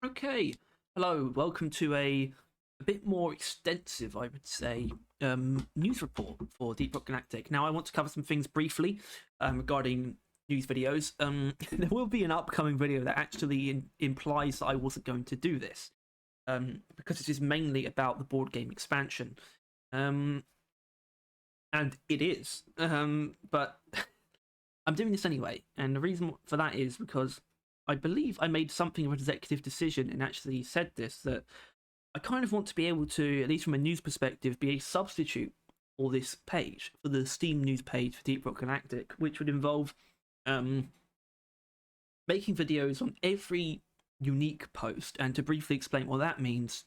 Okay, hello, welcome to a bit more extensive, I would say, news report for Deep Rock Galactic. Now, I want to cover some things briefly regarding news videos. There will be an upcoming video that actually implies that I wasn't going to do this, because this is mainly about the board game expansion. And it is, but I'm doing this anyway, and the reason for that is because I believe I made something of an executive decision and actually said this, that I kind of want to be able to, at least from a news perspective, be a substitute for this page, for the Steam news page for Deep Rock Galactic, which would involve making videos on every unique post. And to briefly explain what that means,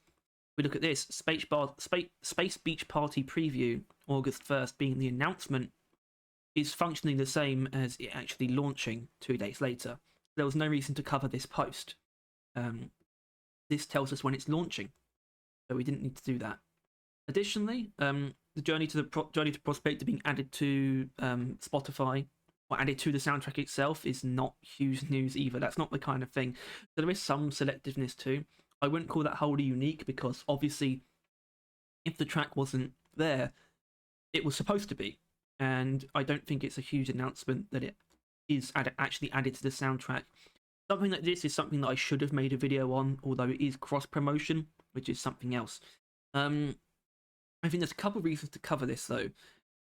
we look at this Space Beach Party preview, August 1st, being the announcement, is functioning the same as it actually launching 2 days later. There was no reason to cover this post. This tells us when it's launching, so we didn't need to do that. Additionally, the Journey to Prospector being added to Spotify, or added to the soundtrack itself, is not huge news either. That's not the kind of thing. So there is some selectiveness too. I wouldn't call that wholly unique, because obviously, if the track wasn't there, it was supposed to be. And I don't think it's a huge announcement that it is actually added to the soundtrack. Something like this is something that I should have made a video on, although it is cross-promotion, which is something else. I think there's a couple of reasons to cover this, though.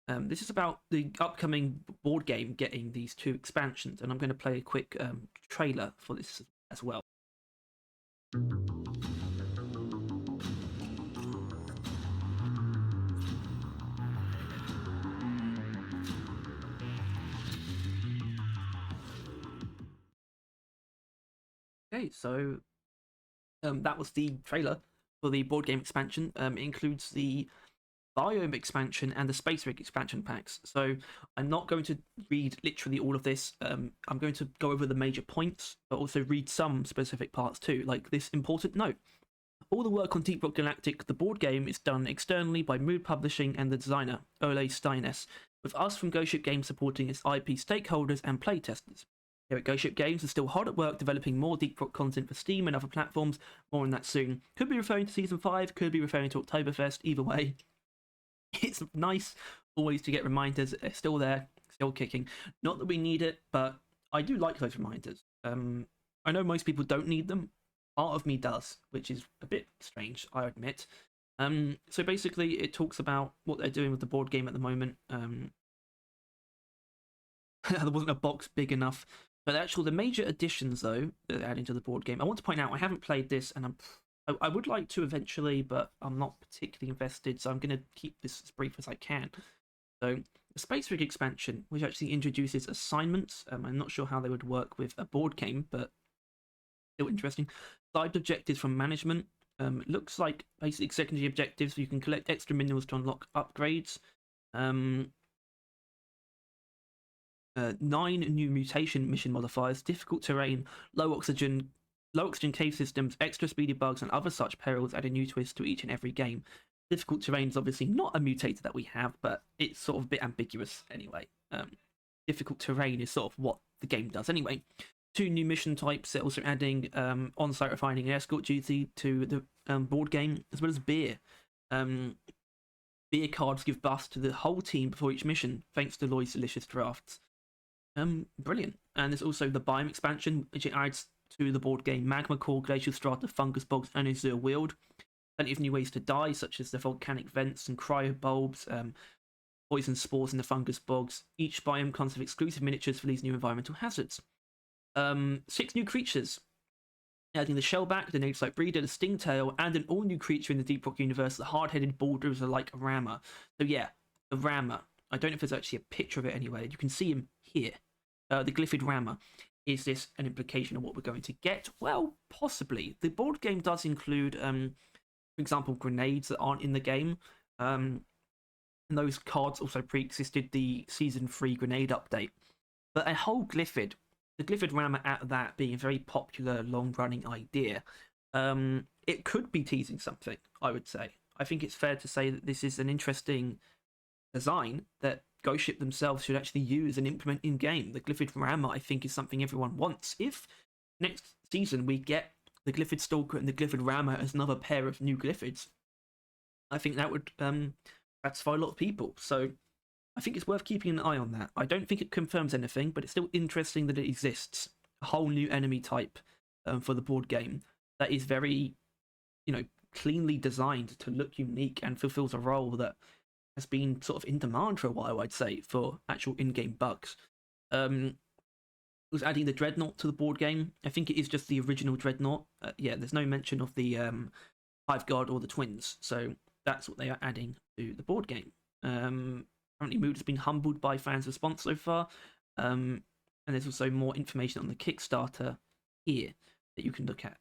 This is about the upcoming board game getting these 2 expansions, and I'm going to play a quick trailer for this as well. Okay, so that was the trailer for the board game expansion. It includes the biome expansion and the space rig expansion packs. So I'm not going to read literally all of this. I'm going to go over the major points, but also read some specific parts too, like this important note. All the work on Deep Rock Galactic, the board game, is done externally by Mood Publishing and the designer, Ole Steines, with us from Ghost Ship Games supporting its IP stakeholders and playtesters. Here at Ghost Ship Games, are still hard at work developing more Deep Rock content for Steam and other platforms. More on that soon. Could be referring to Season 5, could be referring to Oktoberfest, either way. It's nice always to get reminders. They're still there, still kicking. Not that we need it, but I do like those reminders. I know most people don't need them. Part of me does, which is a bit strange, I admit. So basically, it talks about what they're doing with the board game at the moment. There wasn't a box big enough. But the major additions, though, that they're adding to the board game, I want to point out, I haven't played this, and I would like to eventually, but I'm not particularly invested, so I'm going to keep this as brief as I can. So, the Space Rig expansion, which actually introduces assignments. I'm not sure how they would work with a board game, but still interesting. Side objectives from management. It looks like basically secondary objectives, so you can collect extra minerals to unlock upgrades. 9 new mutation mission modifiers, difficult terrain, low oxygen cave systems, extra speedy bugs, and other such perils add a new twist to each and every game. Difficult terrain is obviously not a mutator that we have, but it's sort of a bit ambiguous anyway. Difficult terrain is sort of what the game does anyway. 2 new mission types, also adding on-site refining and escort duty to the board game, as well as beer. Beer cards give buffs to the whole team before each mission, thanks to Lloyd's delicious drafts. Brilliant. And there's also the biome expansion, which it adds to the board game magma core, glacial strata, fungus bogs, and azure weald. Plenty of new ways to die, such as the volcanic vents and cryo bulbs, poison spores in the fungus bogs. Each biome comes with exclusive miniatures for these new environmental hazards. 6 new creatures, adding the shellback, the native-like breeder, the stingtail, and an all-new creature in the Deep Rock universe, the hard-headed bulldozer like rammer. So yeah, the rammer. I don't know if there's actually a picture of it anyway. You can see him here. The glyphid rammer. Is this an implication of what we're going to get? Well, possibly. The board game does include, for example, grenades that aren't in the game. And those cards also pre-existed the Season 3 grenade update. But a whole glyphid, the glyphid rammer at that being a very popular, long-running idea, it could be teasing something, I would say. I think it's fair to say that this is an interesting design that Ghost Ship themselves should actually use and implement in game. The glyphid rammer, I think, is something everyone wants. If next season we get the Glyphid Stalker and the Glyphid Rammer as another pair of new Glyphids, I think that would satisfy a lot of people. So I think it's worth keeping an eye on that. I don't think it confirms anything, but it's still interesting that it exists. A whole new enemy type for the board game that is very, cleanly designed to look unique and fulfills a role that has been sort of in demand for a while, I'd say, for actual in-game bugs. It was adding the Dreadnought to the board game. I think it is just the original Dreadnought. There's no mention of the Hive Guard or the Twins, so that's what they are adding to the board game. Apparently Mood has been humbled by fans' response so far, and there's also more information on the Kickstarter here that you can look at.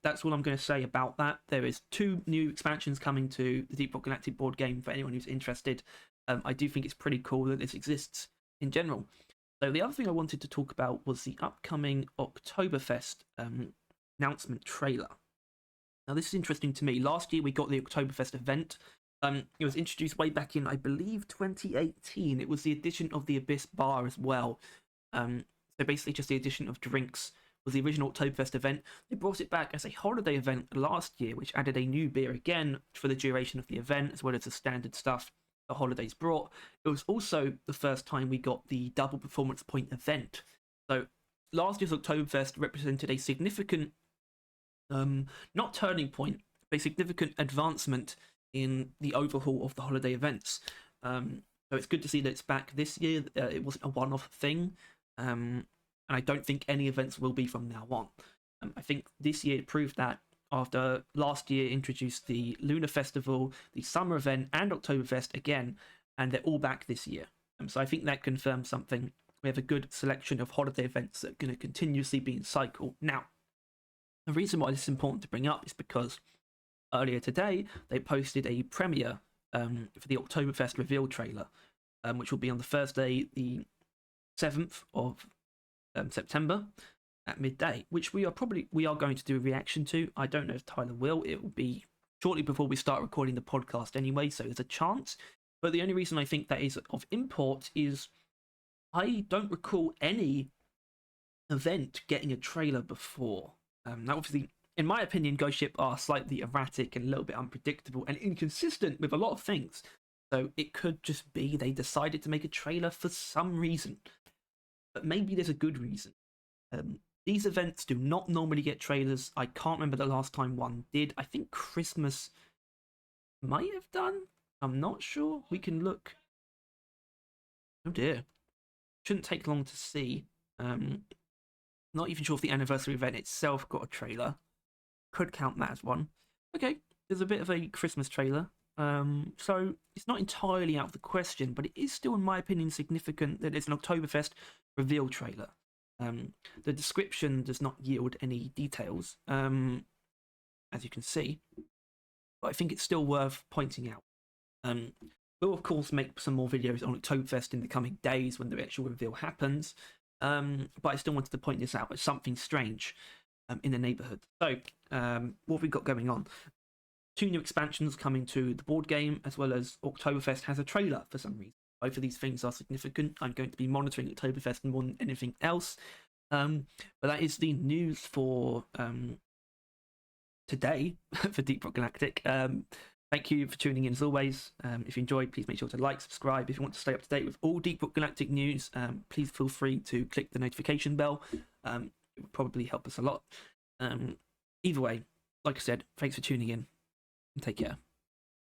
That's all I'm going to say about that. There is 2 new expansions coming to the Deep Rock Galactic board game for anyone who's interested. I do think it's pretty cool that this exists in general. So the other thing I wanted to talk about was the upcoming Oktoberfest announcement trailer. Now this is interesting to me. Last year we got the Oktoberfest event. It was introduced way back in, I believe, 2018. It was the addition of the Abyss Bar as well. So basically just the addition of drinks was the original Oktoberfest event. They brought it back as a holiday event last year, which added a new beer again for the duration of the event, as well as the standard stuff the holidays brought. It was also the first time we got the double performance point event. So last year's Oktoberfest represented a significant, not turning point, but a significant advancement in the overhaul of the holiday events. So it's good to see that it's back this year. It wasn't a one-off thing. And I don't think any events will be from now on. I think this year it proved that after last year introduced the Lunar Festival, the Summer event, and Oktoberfest again, and they're all back this year. So I think that confirms something. We have a good selection of holiday events that are going to continuously be in cycle. Now, the reason why this is important to bring up is because earlier today they posted a premiere for the Oktoberfest reveal trailer, which will be on the Thursday, the 7th of September at midday, which we are going to do a reaction to. I don't know if Tyler will. It will be shortly before we start recording the podcast anyway, so there's a chance. But the only reason I think that is of import is I don't recall any event getting a trailer before. Now, obviously, in my opinion, Ghost Ship are slightly erratic and a little bit unpredictable and inconsistent with a lot of things. So it could just be they decided to make a trailer for some reason. But maybe there's a good reason. These events do not normally get trailers. I can't remember the last time one did. I think Christmas might have done. I'm not sure. We can look. Oh dear. Shouldn't take long to see. Not even sure if the anniversary event itself got a trailer. Could count that as one. Okay, there's a bit of a Christmas trailer. So it's not entirely out of the question, but it is still, in my opinion, significant that it's an Oktoberfest reveal trailer. The description does not yield any details, as you can see, but I think it's still worth pointing out. We'll, of course, make some more videos on Oktoberfest in the coming days when the actual reveal happens, but I still wanted to point this out as something strange in the neighbourhood. So, what have we got going on? 2 new expansions coming to the board game, as well as Oktoberfest has a trailer for some reason. Both of these things are significant. I'm going to be monitoring Oktoberfest more than anything else. But that is the news for today for Deep Rock Galactic. Thank you for tuning in as always. If you enjoyed, please make sure to like, subscribe. If you want to stay up to date with all Deep Rock Galactic news, please feel free to click the notification bell. It would probably help us a lot. Either way, like I said, thanks for tuning in and take care.